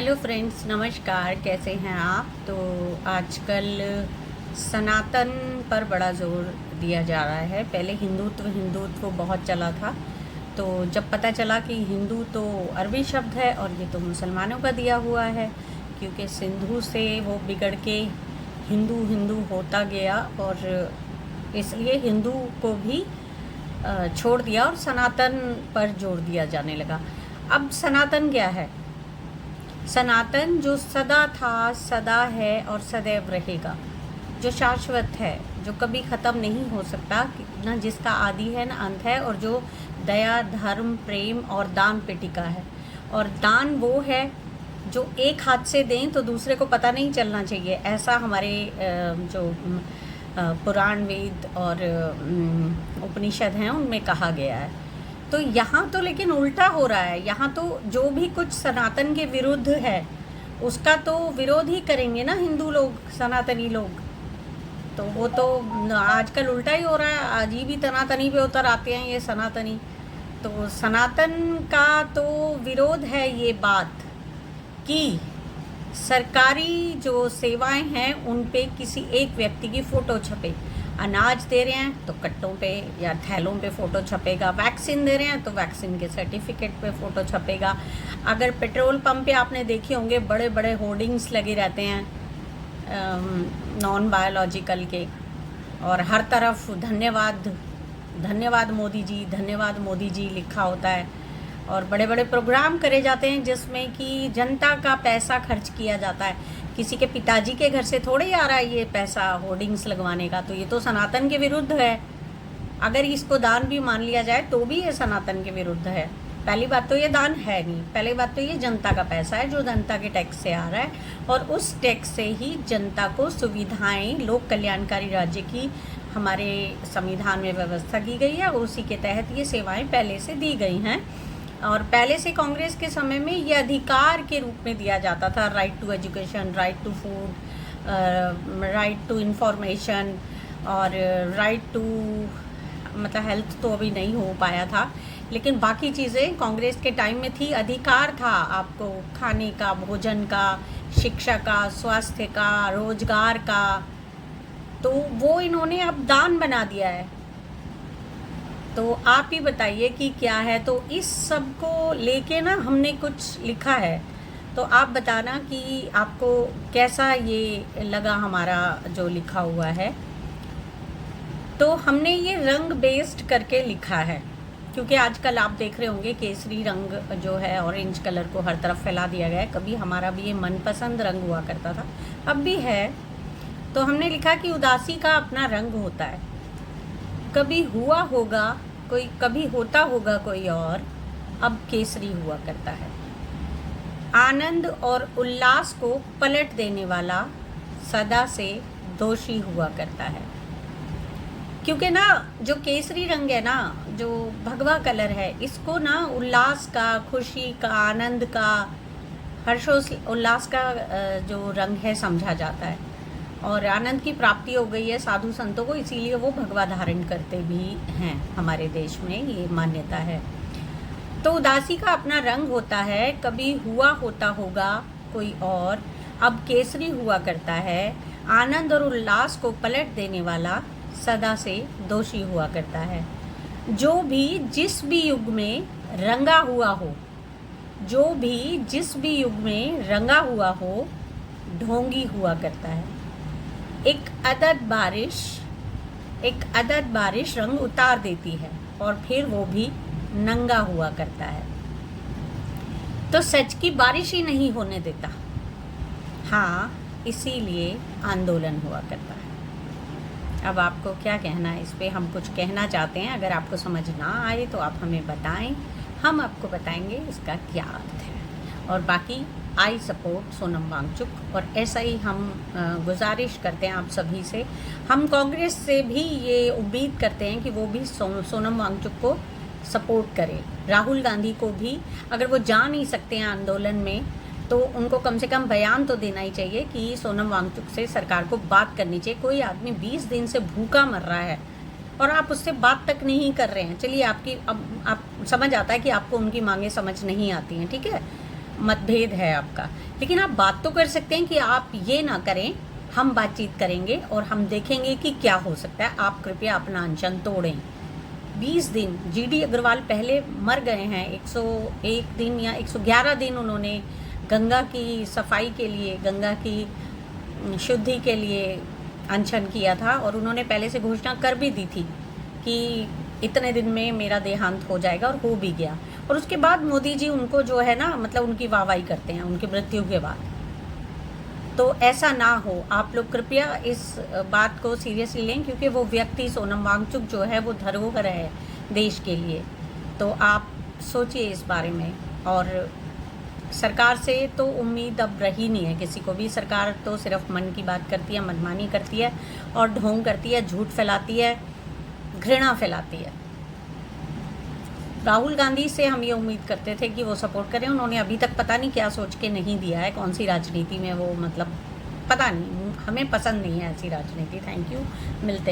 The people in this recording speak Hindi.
हेलो फ्रेंड्स, नमस्कार। कैसे हैं आप? तो आजकल सनातन पर बड़ा जोर दिया जा रहा है। पहले हिंदुत्व हिंदुत्व बहुत चला था, तो जब पता चला कि हिंदू तो अरबी शब्द है और ये तो मुसलमानों का दिया हुआ है, क्योंकि सिंधु से वो बिगड़ के हिंदू हिंदू होता गया और इसलिए हिंदू को भी छोड़ दिया और सनातन पर जोर दिया जाने लगा। अब सनातन क्या है? सनातन जो सदा था, सदा है और सदैव रहेगा, जो शाश्वत है, जो कभी ख़त्म नहीं हो सकता, ना जिसका आदि है ना अंत है, और जो दया, धर्म, प्रेम और दान पे टिका है। और दान वो है जो एक हाथ से दें तो दूसरे को पता नहीं चलना चाहिए, ऐसा हमारे जो पुराण, वेद और उपनिषद हैं उनमें कहा गया है। तो यहाँ तो लेकिन उल्टा हो रहा है। यहाँ तो जो भी कुछ सनातन के विरुद्ध है उसका तो विरोध ही करेंगे ना हिंदू लोग, सनातनी लोग। तो वो तो आजकल उल्टा ही हो रहा है। अजीब ही तनातनी पे उतर आते हैं ये सनातनी। तो सनातन का तो विरोध है ये बात कि सरकारी जो सेवाएं हैं उन पे किसी एक व्यक्ति की फ़ोटो छपे। अनाज दे रहे हैं तो कट्टों पे या थैलों पे फ़ोटो छपेगा, वैक्सीन दे रहे हैं तो वैक्सीन के सर्टिफिकेट पे फ़ोटो छपेगा। अगर पेट्रोल पंप पे आपने देखे होंगे बड़े बड़े होर्डिंग्स लगे रहते हैं नॉन बायोलॉजिकल के, और हर तरफ धन्यवाद धन्यवाद मोदी जी, धन्यवाद मोदी जी लिखा होता है। और बड़े बड़े प्रोग्राम करे जाते हैं जिसमें कि जनता का पैसा खर्च किया जाता है। किसी के पिताजी के घर से थोड़े ही आ रहा है ये पैसा होर्डिंग्स लगवाने का। तो ये तो सनातन के विरुद्ध है। अगर इसको दान भी मान लिया जाए तो भी ये सनातन के विरुद्ध है। पहली बात तो ये दान है नहीं, पहली बात तो ये जनता का पैसा है जो जनता के टैक्स से आ रहा है, और उस टैक्स से ही जनता को सुविधाएं, लोक कल्याणकारी राज्य की हमारे संविधान में व्यवस्था की गई है और उसी के तहत ये सेवाएँ पहले से दी गई हैं। और पहले से कांग्रेस के समय में ये अधिकार के रूप में दिया जाता था। Right to education, right to food, right to information और राइट टू, मतलब हेल्थ तो अभी नहीं हो पाया था, लेकिन बाकी चीज़ें कांग्रेस के टाइम में थी। अधिकार था आपको खाने का, भोजन का, शिक्षा का, स्वास्थ्य का, रोजगार का। तो वो इन्होंने अब दान बना दिया है। तो आप ही बताइए कि क्या है। तो इस सब को लेके ना हमने कुछ लिखा है, तो आप बताना कि आपको कैसा ये लगा हमारा जो लिखा हुआ है। तो हमने ये रंग बेस्ड करके लिखा है, क्योंकि आजकल आप देख रहे होंगे केसरी रंग जो है, ऑरेंज कलर को हर तरफ फैला दिया गया है। कभी हमारा भी ये मनपसंद रंग हुआ करता था, अब भी है। तो हमने लिखा कि उदासी का अपना रंग होता है, कभी हुआ होगा कोई, कभी होता होगा कोई और, अब केसरी हुआ करता है। आनंद और उल्लास को पलट देने वाला सदा से दोषी हुआ करता है। क्योंकि ना जो केसरी रंग है ना, जो भगवा कलर है, इसको ना उल्लास का, खुशी का, आनंद का, हर्षोल्लास का जो रंग है समझा जाता है। और आनंद की प्राप्ति हो गई है साधु संतों को, इसीलिए वो भगवा धारण करते भी हैं। हमारे देश में ये मान्यता है। तो उदासी का अपना रंग होता है, कभी हुआ होता होगा कोई और, अब केसरी हुआ करता है। आनंद और उल्लास को पलट देने वाला सदा से दोषी हुआ करता है। जो भी जिस भी युग में रंगा हुआ हो, जो भी जिस भी युग में रंगा हुआ हो, ढोंगी हुआ करता है। एक अदद बारिश रंग उतार देती है और फिर वो भी नंगा हुआ करता है। तो सच की बारिश ही नहीं होने देता। हाँ, इसीलिए आंदोलन हुआ करता है। अब आपको क्या कहना है इस पे? हम कुछ कहना चाहते हैं, अगर आपको समझ ना आए तो आप हमें बताएं, हम आपको बताएंगे इसका क्या अर्थ है। और बाकी आई सपोर्ट सोनम वांगचुक, और ऐसा ही हम गुजारिश करते हैं आप सभी से। हम कांग्रेस से भी ये उम्मीद करते हैं कि वो भी सोनम वांगचुक को सपोर्ट करें। राहुल गांधी को भी, अगर वो जा नहीं सकते हैं आंदोलन में, तो उनको कम से कम बयान तो देना ही चाहिए कि सोनम वांगचुक से सरकार को बात करनी चाहिए। कोई आदमी 20 दिन से भूखा मर रहा है और आप उससे बात तक नहीं कर रहे हैं। चलिए, आपकी अब आप समझ आता है कि आपको उनकी मांगें समझ नहीं आती हैं, ठीक है। मतभेद है आपका, लेकिन आप बात तो कर सकते हैं कि आप ये ना करें, हम बातचीत करेंगे और हम देखेंगे कि क्या हो सकता है। आप कृपया अपना अनशन तोड़ें। 20 दिन जीडी अग्रवाल पहले मर गए हैं, 101 दिन या 111 दिन उन्होंने गंगा की सफाई के लिए, गंगा की शुद्धि के लिए अनशन किया था, और उन्होंने पहले से घोषणा कर भी दी थी कि इतने दिन में मेरा देहांत हो जाएगा, और हो भी गया। और उसके बाद मोदी जी उनको जो है ना, मतलब उनकी वाहवाही करते हैं उनकी मृत्यु के बाद। तो ऐसा ना हो, आप लोग कृपया इस बात को सीरियसली लें, क्योंकि वो व्यक्ति सोनम वांगचुक जो है वो धरोहर है देश के लिए। तो आप सोचिए इस बारे में। और सरकार से तो उम्मीद अब रही नहीं है किसी को भी। सरकार तो सिर्फ मन की बात करती है, मनमानी करती है और ढोंग करती है, झूठ फैलाती है, घृणा फैलाती है। राहुल गांधी से हम ये उम्मीद करते थे कि वो सपोर्ट करें, उन्होंने अभी तक पता नहीं क्या सोच के नहीं दिया है, कौन सी राजनीति में वो, मतलब पता नहीं, हमें पसंद नहीं है ऐसी राजनीति। थैंक यू, मिलते हैं।